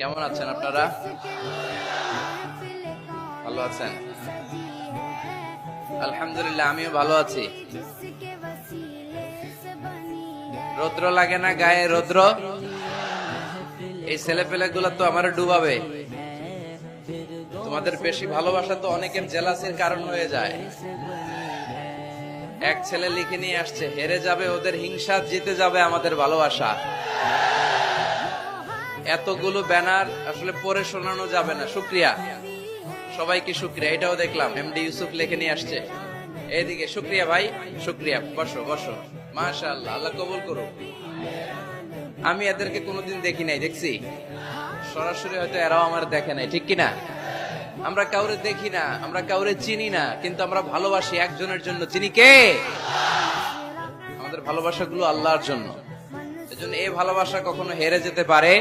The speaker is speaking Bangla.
কেমন আছেন আপনারা? ভালো আছেন? আলহামদুলিল্লাহ, আমিও ভালো আছি। রৌদ্র লাগে না গায়ে? রৌদ্র এই ছেলেপেলে গুলা তো আমার ডুবাবে। তোমাদের বেশি ভালোবাসা তো অনেকের জেলাসির কারণ হয়ে যায়। এক ছেলে লিখে নিয়ে আসছে, হেরে যাবে ওদের হিংসা, জিতে যাবে আমাদের ভালোবাসা। এতগুলো ব্যানার আসলে পড়ে শোনানো যাবে না। শুক্রিয়া, সবাইকে শুক্রিয়া। এটাও দেখলাম এমডি ইউসুফ লিখে নিয়ে আসছে। এইদিকে শুক্রিয়া ভাই, শুক্রিয়া। বসো বসো, মাশাআল্লাহ, আল্লাহ কবুল করুক। আমি এদেরকে কোনোদিন দেখি নাই, দেখছি সরাসরি, হয়তো এরাও আমার দেখে নাই, ঠিক কিনা? আমরা কাউরে দেখি না, আমরা কাউরে চিনি না, কিন্তু আমরা ভালোবাসি একজনের জন্য। চিনি কে? আমাদের ভালোবাসাগুলো আল্লাহর জন্য। এজন্য এই ভালোবাসা কখনো হেরে যেতে পারে